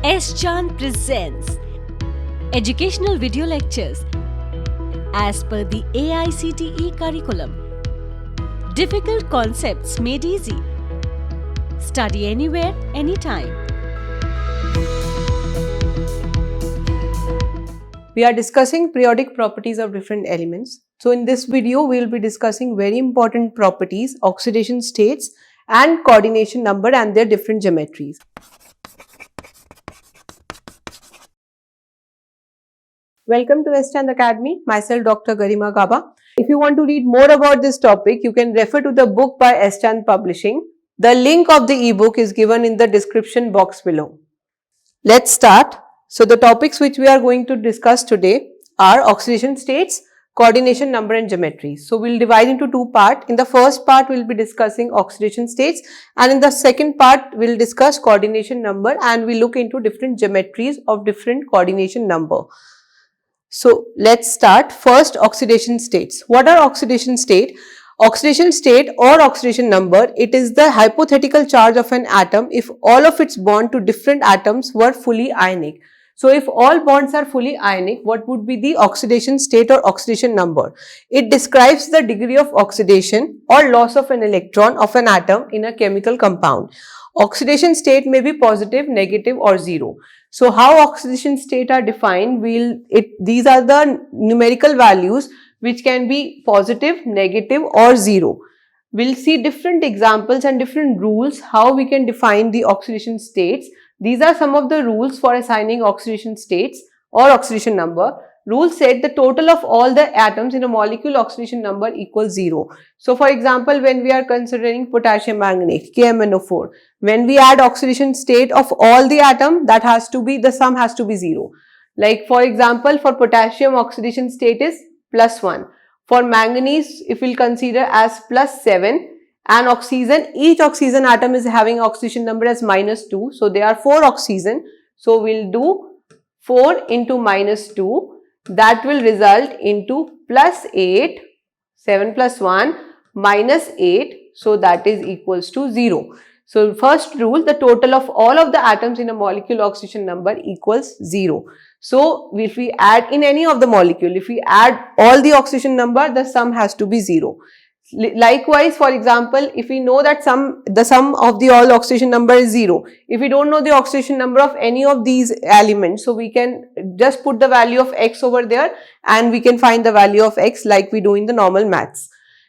S. Chand presents educational video lectures as per the AICTE curriculum. Difficult concepts made easy. Study anywhere, anytime. We are discussing periodic properties of different elements. So in this video, we will be discussing very important properties, oxidation states and coordination number and their different geometries. Welcome to S. Chand Academy, myself Dr. Garima Gaba. If you want to read more about this topic, you can refer to the book by S. Chand Publishing. The link of the ebook is given in the description box below. Let's start. So the topics which we are going to discuss today are oxidation states, coordination number and geometry. So we'll divide into two parts. In the first part, we'll be discussing oxidation states, and in the second part, we'll discuss coordination number and we'll look into different geometries of different coordination number. So let's start. First, oxidation states. What are oxidation state? Oxidation state or oxidation number, it is the hypothetical charge of an atom if all of its bond to different atoms were fully ionic. So if all bonds are fully ionic, what would be the oxidation state or oxidation number? It describes the degree of oxidation or loss of an electron of an atom in a chemical compound. Oxidation state may be positive, negative or zero. So how oxidation state are defined? These are the numerical values which can be positive, negative or zero. We'll see different examples and different rules how we can define the oxidation states. These are some of the rules for assigning oxidation states or oxidation number. Rule said the total of all the atoms in a molecule oxidation number equals 0. So for example, when we are considering potassium manganate, KMnO4, when we add oxidation state of all the atom, that has to be, the sum has to be 0. Like for example, for potassium oxidation state is +1. For manganese, if we'll consider as +7, and oxygen, each oxygen atom is having oxidation number as -2. So there are 4 oxygen. So we'll do 4 into -2. That will result into +8, 7 plus 1 -8. So that is equals to 0. So first rule, the total of all of the atoms in a molecule oxidation number equals 0. So if we add in any of the molecule, if we add all the oxidation number, the sum has to be 0. Likewise, for example, if we know that the sum of the all oxidation number is 0, if we don't know the oxidation number of any of these elements, so we can just put the value of x over there and we can find the value of x like we do in the normal maths.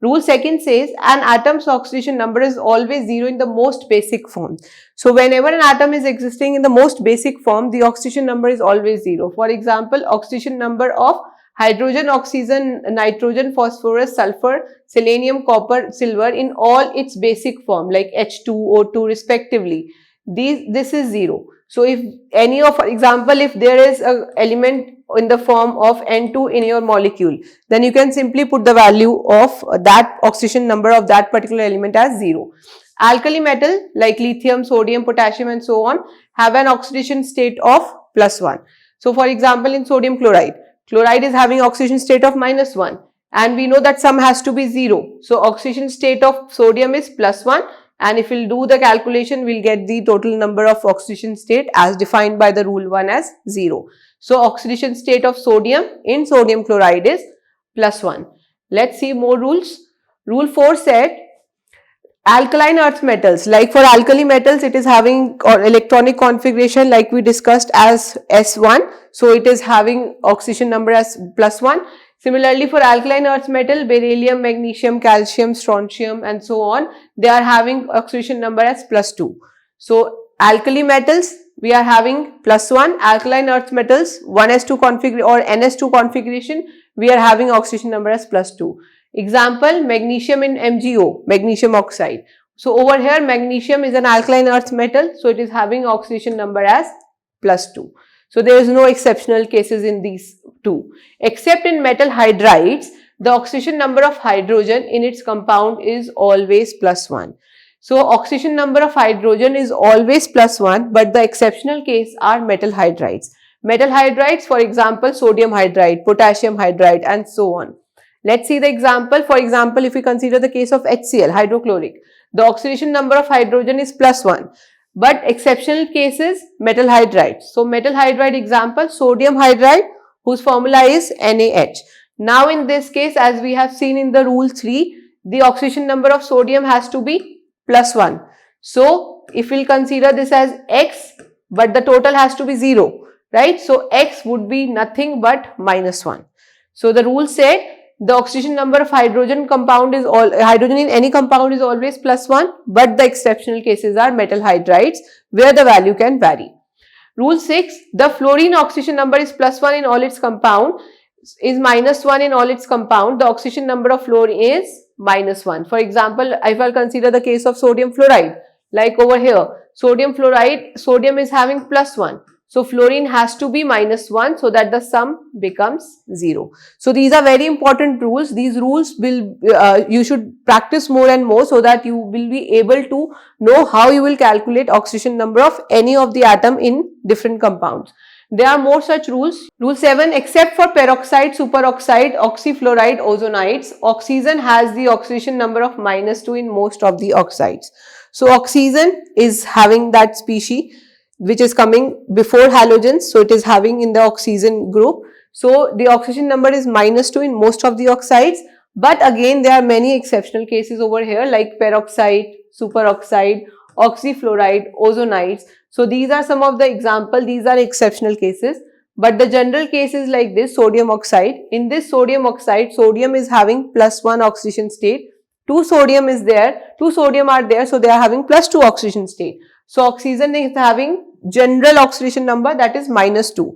Rule second says an atom's oxidation number is always 0 in the most basic form. So whenever an atom is existing in the most basic form, the oxidation number is always 0. For example, oxidation number of hydrogen, oxygen, nitrogen, phosphorus, sulfur, selenium, copper, silver in all its basic form like H2, O2 respectively. This is 0. So if any of, for example, if there is an element in the form of N2 in your molecule, then you can simply put the value of that oxidation number of that particular element as 0. Alkali metal like lithium, sodium, potassium and so on have an oxidation state of +1. So for example, in sodium chloride, chloride is having oxidation state of -1 and we know that sum has to be 0. So oxidation state of sodium is +1, and if we'll do the calculation, we'll get the total number of oxidation state as defined by the rule 1 as 0. So oxidation state of sodium in sodium chloride is +1. Let's see more rules. Rule 4 said alkaline earth metals, like for alkali metals, it is having electronic configuration like we discussed as S1. So it is having oxidation number as +1. Similarly, for alkaline earth metal, beryllium, magnesium, calcium, strontium and so on, they are having oxidation number as +2. So alkali metals, we are having +1. Alkaline earth metals, 1s2 configuration or ns2 configuration, we are having oxidation number as +2. Example, magnesium in MgO, magnesium oxide. So over here, magnesium is an alkaline earth metal, so it is having oxidation number as +2. So there is no exceptional cases in these two. Except in metal hydrides, the oxidation number of hydrogen in its compound is always +1. So oxidation number of hydrogen is always +1, but the exceptional case are metal hydrides. Metal hydrides, for example, sodium hydride, potassium hydride and so on. Let's see the example. For example, if we consider the case of HCl, hydrochloric, the oxidation number of hydrogen is +1. But exceptional cases, metal hydride. So metal hydride example, sodium hydride, whose formula is NaH. Now in this case, as we have seen in the rule 3, the oxidation number of sodium has to be +1. So if we'll consider this as X, but the total has to be 0, right? So X would be nothing but -1. So the rule said the oxidation number of hydrogen in any compound is always +1, but the exceptional cases are metal hydrides where the value can vary. Rule 6, the fluorine oxidation number is +1 in all its compound, is -1 in all its compound. The oxidation number of fluorine is -1. For example, if I'll consider the case of sodium fluoride, like over here, sodium fluoride, sodium is having +1. So fluorine has to be -1 so that the sum becomes 0. So these are very important rules. These rules will, you should practice more and more so that you will be able to know how you will calculate oxidation number of any of the atom in different compounds. There are more such rules. Rule 7, except for peroxide, superoxide, oxyfluoride, ozonides, oxygen has the oxidation number of -2 in most of the oxides. So oxygen is having that species which is coming before halogens, so it is having in the oxygen group. So the oxidation number is -2 in most of the oxides, but again there are many exceptional cases over here like peroxide, superoxide, oxyfluoride, ozonides. So these are some of the examples, these are exceptional cases, but the general case is like this, sodium oxide. In this sodium oxide, sodium is having +1 oxidation state, 2 sodium is there, 2 sodium are there, so they are having +2 oxidation state. So oxygen is having general oxidation number, that is -2.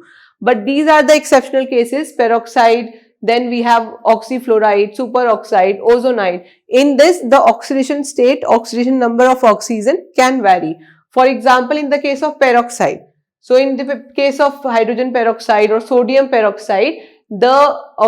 But these are the exceptional cases, peroxide, then we have oxyfluoride, superoxide, ozonide. In this, the oxidation state, oxidation number of oxygen can vary. For example, in the case of peroxide, so in the case of hydrogen peroxide or sodium peroxide, the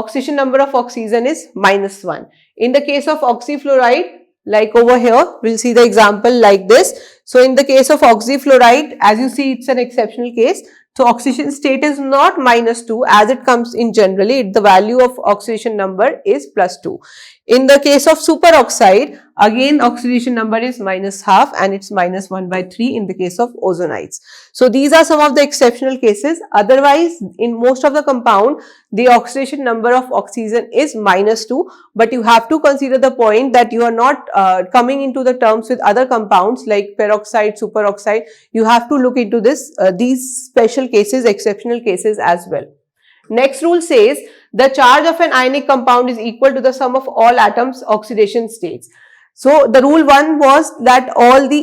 oxidation number of oxygen is -1. In the case of oxyfluoride, like over here, we'll see the example like this. So in the case of oxyfluoride, as you see, it's an exceptional case. So oxidation state is not -2 as it comes in generally, the value of oxidation number is +2. In the case of superoxide, again oxidation number is -1/2 and it's -1/3 in the case of ozonides. So these are some of the exceptional cases. Otherwise, in most of the compound, the oxidation number of oxygen is -2, but you have to consider the point that you are not coming into the terms with other compounds like peroxide, superoxide. You have to look into these special cases, exceptional cases as well. Next rule says the charge of an ionic compound is equal to the sum of all atoms' oxidation states. So the rule 1 was that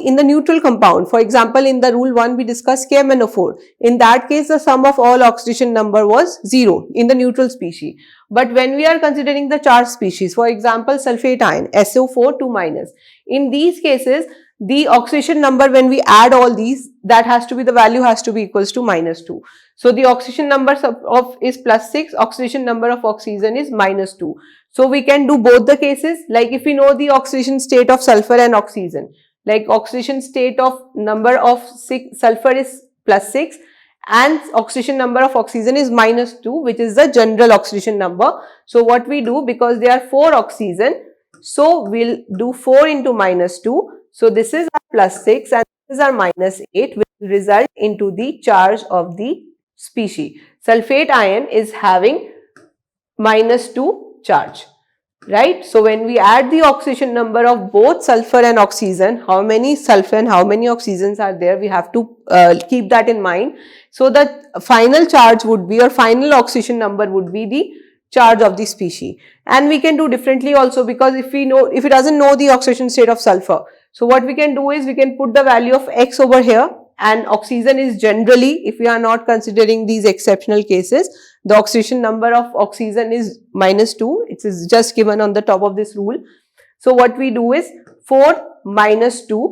in the neutral compound, for example, in the rule 1 we discussed KMnO4. In that case, the sum of all oxidation number was 0 in the neutral species. But when we are considering the charged species, for example, sulfate ion, SO4 2-, in these cases, the oxidation number, when we add all these, that has to be, the value has to be equals to -2. So the oxidation number is +6, oxidation number of oxygen is -2. So we can do both the cases, like if we know the oxidation state of sulfur and oxygen, like oxidation state of number of sulfur is +6 and oxidation number of oxygen is -2, which is the general oxidation number. So what we do, because there are 4 oxygen, so we'll do 4 into -2. So this is our +6 and this is our -8, which will result into the charge of the species. Sulfate ion is having -2 charge, right? So when we add the oxidation number of both sulfur and oxygen, how many sulfur and how many oxygens are there, we have to keep that in mind. So the final charge would be, or final oxidation number would be the charge of the species. And we can do differently also, because if it doesn't know the oxidation state of sulfur, so what we can do is we can put the value of X over here, and oxygen is generally, if we are not considering these exceptional cases, the oxidation number of oxygen is -2. It is just given on the top of this rule. So what we do is 4 minus 2,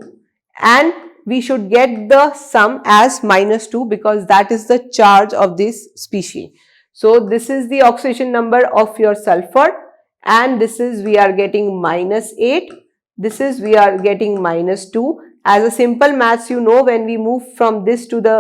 and we should get the sum as -2 because that is the charge of this species. So this is the oxidation number of your sulfur, and this is, we are getting -8. This is, we are getting -2. As a simple maths, you know, when we move from this to the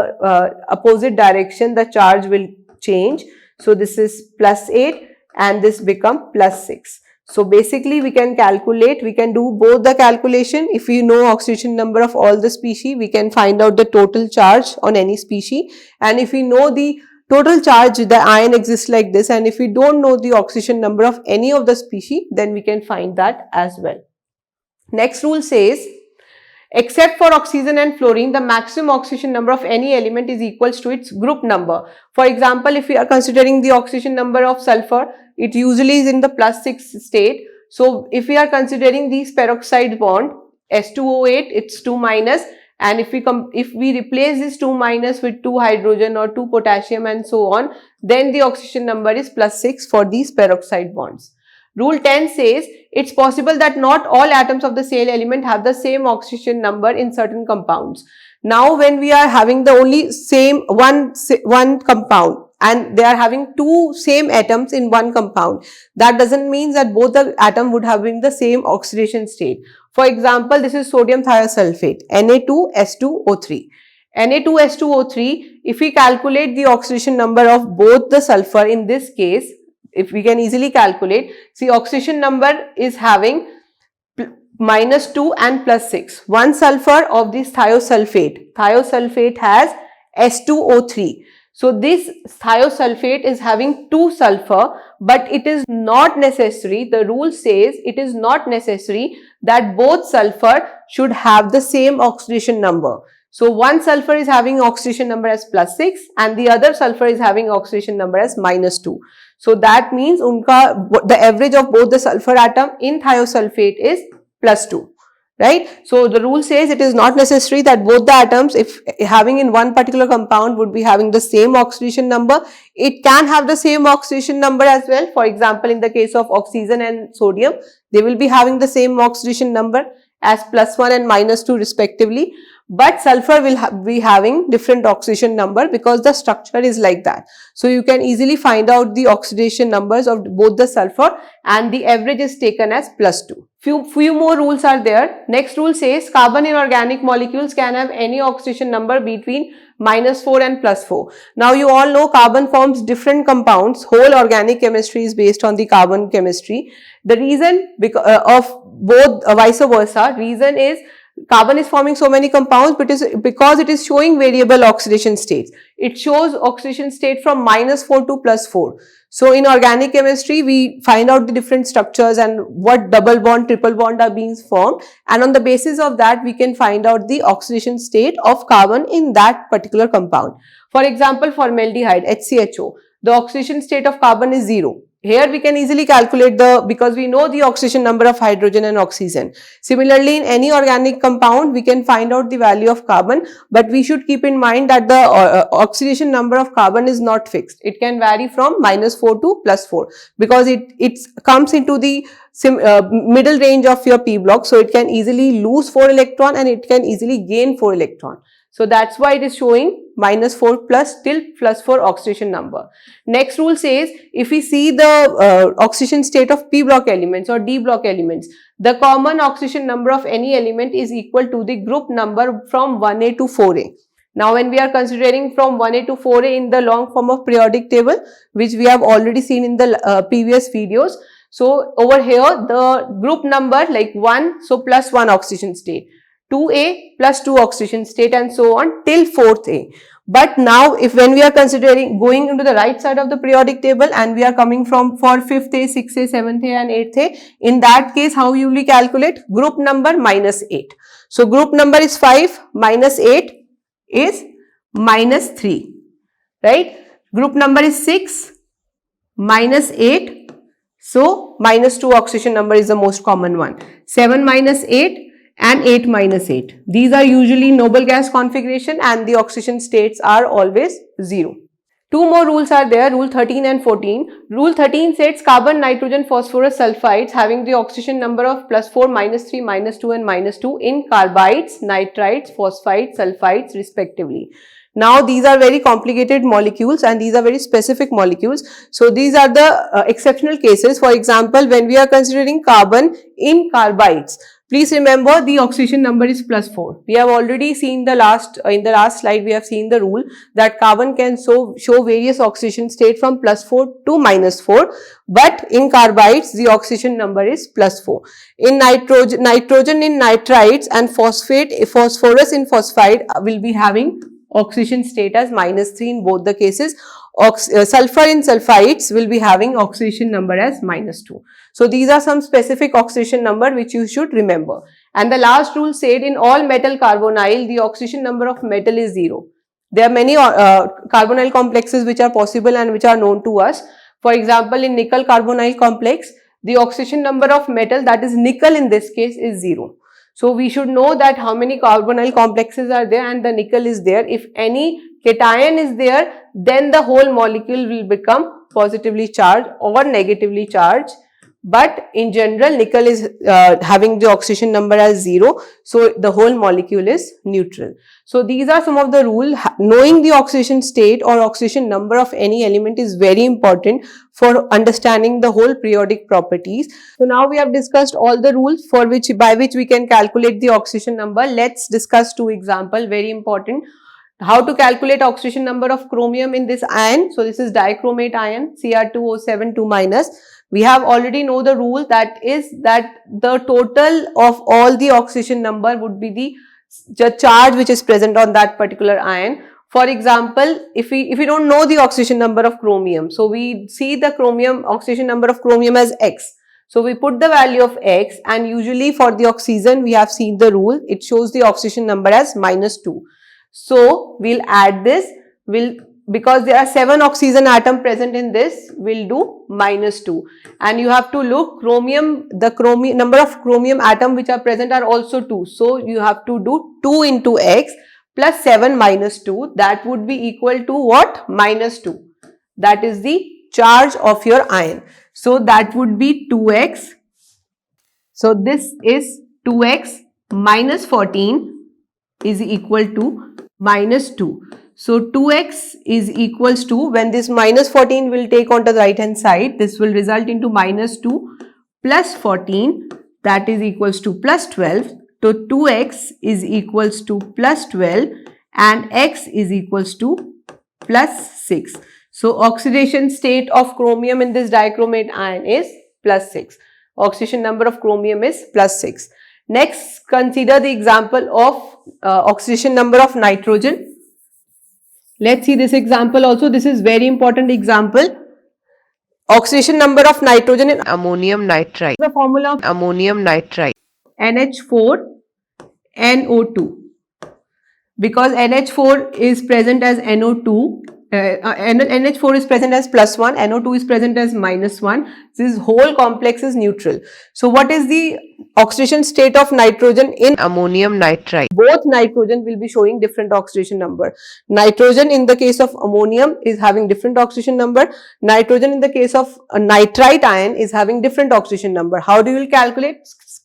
opposite direction, the charge will change. So this is +8 and this become +6. So basically we can calculate, we can do both the calculation. If we know oxidation number of all the species, we can find out the total charge on any species. And if we know the total charge, the ion exists like this, and if we don't know the oxidation number of any of the species, then we can find that as well. Next rule says, except for oxygen and fluorine, the maximum oxidation number of any element is equals to its group number. For example, if we are considering the oxidation number of sulfur, it usually is in the +6 state. So if we are considering these peroxide bond, S2O8, it's 2 minus, and if we replace this 2 minus with 2 hydrogen or 2 potassium and so on, then the oxidation number is +6 for these peroxide bonds. Rule 10 says, it's possible that not all atoms of the same element have the same oxidation number in certain compounds. Now when we are having the only same one compound and they are having two same atoms in one compound, that doesn't mean that both the atom would have been the same oxidation state. For example, this is sodium thiosulfate, Na2S2O3. Na2S2O3, if we calculate the oxidation number of both the sulfur in this case, if we can easily calculate, see oxidation number is having -2 and +6. One sulfur of this thiosulfate has S2O3. So this thiosulfate is having 2 sulfur, but it is not necessary, the rule says it is not necessary that both sulfur should have the same oxidation number. So one sulfur is having oxidation number as +6 and the other sulfur is having oxidation number as -2. So that means the average of both the sulfur atom in thiosulfate is +2, right? So the rule says it is not necessary that both the atoms, if having in one particular compound, would be having the same oxidation number. It can have the same oxidation number as well. For example, in the case of oxygen and sodium, they will be having the same oxidation number as +1 and -2 respectively. But sulfur will be having different oxidation number because the structure is like that. So you can easily find out the oxidation numbers of both the sulfur and the average is taken as +2. Few more rules are there. Next rule says carbon in organic molecules can have any oxidation number between -4 and +4. Now you all know carbon forms different compounds. Whole organic chemistry is based on the carbon chemistry. The reason of both vice versa, reason is carbon is forming so many compounds because it is showing variable oxidation states. It shows oxidation state from -4 to +4. So in organic chemistry, we find out the different structures and what double bond, triple bond are being formed, and on the basis of that, we can find out the oxidation state of carbon in that particular compound. For example, formaldehyde, HCHO, the oxidation state of carbon is 0. Here we can easily calculate because we know the oxidation number of hydrogen and oxygen. Similarly, in any organic compound, we can find out the value of carbon, but we should keep in mind that the oxidation number of carbon is not fixed. It can vary from -4 to +4 because it comes into the middle range of your p block. So it can easily lose 4 electron and it can easily gain 4 electron. So that's why it is showing -4 plus till +4 oxidation number. Next rule says if we see the oxidation state of p block elements or d block elements, the common oxidation number of any element is equal to the group number from 1a to 4a. Now when we are considering from 1a to 4a in the long form of periodic table, which we have already seen in the previous videos. So over here the group number like 1, so +1 oxidation state. 2a +2 oxidation state and so on till 4th A. But now if when we are considering going into the right side of the periodic table and we are coming from for 5th A, 6th A, 7th A and 8th A, in that case how you will calculate? Group number -8. So group number is 5, -8 is -3, right? Group number is 6, -8, so -2 oxidation number is the most common one. 7 -8 and 8 -8. These are usually noble gas configuration and the oxidation states are always 0. Two more rules are there, rule 13 and 14. Rule 13 states carbon, nitrogen, phosphorus sulfides having the oxidation number of +4, -3, -2 and -2 in carbides, nitrides, phosphides, sulfides respectively. Now these are very complicated molecules and these are very specific molecules. So these are the exceptional cases. For example, when we are considering carbon in carbides, Please remember the oxidation number is +4. We have already seen in the last slide we have seen the rule that carbon can show various oxidation state from +4 to -4, but in carbides the oxidation number is +4. In nitrogen in nitrides and phosphorus in phosphide will be having oxidation state as -3 in both the cases. Sulfur in sulfides will be having oxidation number as -2. So these are some specific oxidation number which you should remember. And the last rule said in all metal carbonyl, the oxidation number of metal is 0. There are many carbonyl complexes which are possible and which are known to us. For example, in nickel carbonyl complex, the oxidation number of metal, that is nickel in this case, is 0. So we should know that how many carbonyl complexes are there and the nickel is there. If any cation is there, then the whole molecule will become positively charged or negatively charged. But in general, nickel is having the oxidation number as 0, so the whole molecule is neutral. So these are some of the rules. Knowing the oxidation state or oxidation number of any element is very important for understanding the whole periodic properties. So now we have discussed all the rules by which we can calculate the oxidation number. Let's discuss two examples, very important. How to calculate oxidation number of chromium in this ion. So this is dichromate ion, Cr2O7 2-. We have already know the rule, that is that the total of all the oxidation number would be the charge which is present on that particular ion. For example, if we don't know the oxidation number of chromium, so we see the oxidation number of chromium as X. So we put the value of X, and usually for the oxygen we have seen the rule, it shows the oxidation number as -2. So we'll add this, because there are 7 oxygen atom present in this, we'll do -2. And you have to look, the number of chromium atom which are present are also 2. So you have to do 2 into X plus 7 minus 2. That would be equal to what? -2. That is the charge of your ion. So that would be 2X. So this is 2X minus 14 is equal to -2. So 2X is equals to, when this -14 will take on to the right hand side, this will result into -2 plus 14, that is equals to plus 12. So 2X is equals to plus 12 and X is equals to plus 6. So oxidation state of chromium in this dichromate ion is plus 6. Oxidation number of chromium is plus 6. Next, consider the example of oxidation number of nitrogen. Let's see this example also. This is very important example. Oxidation number of nitrogen in ammonium nitrite. The formula of Ammonium nitrite. NH4 NO2. Because NH4 is present as NO2, NH4 is present as +1, NO2 is present as -1. This whole complex is neutral. So what is the oxidation state of nitrogen in Ammonium nitrite. both? Nitrogen will be showing different oxidation number. Nitrogen in the case of ammonium is having different oxidation number. Nitrogen in the case of a nitrite ion is having different oxidation number. How do you calculate?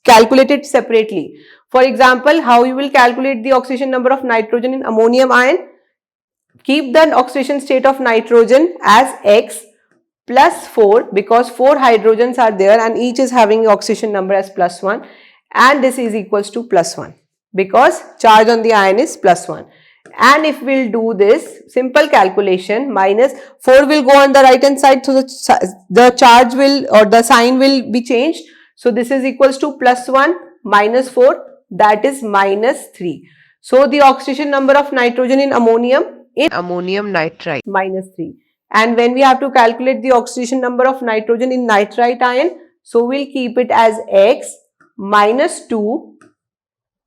Calculate it separately. For example, how you will calculate the oxidation number of nitrogen in ammonium ion? Keep the oxidation state of nitrogen as X plus 4, because 4 hydrogens are there and each is having oxidation number as +1, and this is equals to +1 because charge on the ion is +1. And if we'll do this simple calculation, -4 will go on the right hand side, so the charge will, or the sign will be changed. So this is equals to +1 minus 4, that is -3. So the oxidation number of nitrogen in ammonium is Ammonium nitrite. -3. And when we have to calculate the oxidation number of nitrogen in nitrite ion, so we'll keep it as X -2,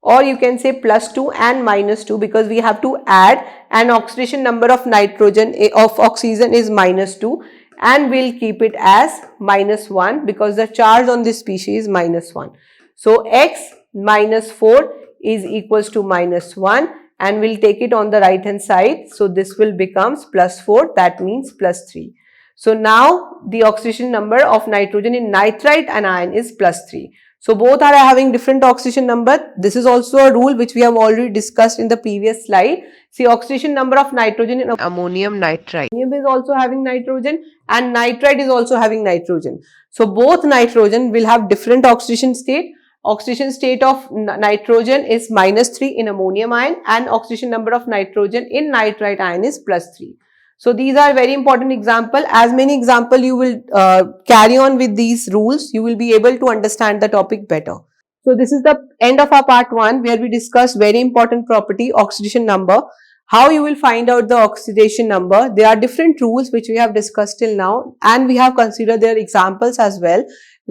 or you can say +2 and -2, because we have to add, and oxidation number of nitrogen of oxygen is -2, and we'll keep it as -1 because the charge on this species is -1. So X -4 is equals to -1, and we'll take it on the right hand side. So this will becomes +4, that means +3. So now the oxidation number of nitrogen in nitrite anion is +3. So both are having different oxidation number. This is also a rule which we have already discussed in the previous slide. See, oxidation number of nitrogen in Ammonium nitrite. ammonium is also having nitrogen, and nitrite is also having nitrogen. So both nitrogen will have different oxidation state. oxidation state of nitrogen is -3 in ammonium ion, and oxidation number of nitrogen in nitrite ion is +3. So these are very important example. As many example you will carry on with these rules, you will be able to understand the topic better. So this is the end of our part 1, where we discuss very important property, oxidation number. How you will find out the oxidation number. There are different rules which we have discussed till now, and we have considered their examples as well,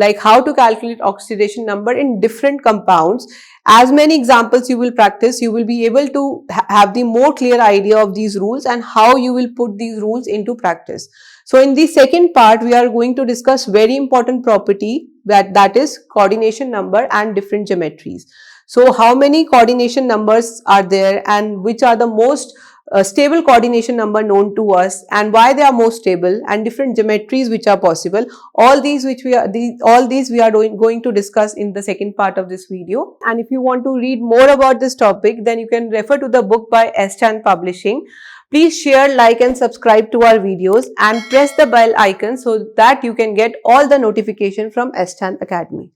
like how to calculate oxidation number in different compounds. As many examples you will practice, you will be able to have the more clear idea of these rules and how you will put these rules into practice. So in the second part, we are going to discuss very important property, that is coordination number and different geometries. So how many coordination numbers are there, and which are the most stable coordination number known to us, and why they are most stable, and different geometries which are possible. All these we are going to discuss in the second part of this video. And if you want to read more about this topic, then you can refer to the book by S. Chand Publishing. Please share, like and subscribe to our videos, and press the bell icon so that you can get all the notification from S. Chand Academy.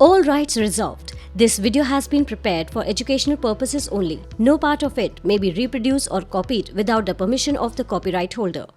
All rights reserved. This video has been prepared for educational purposes only. No part of it may be reproduced or copied without the permission of the copyright holder.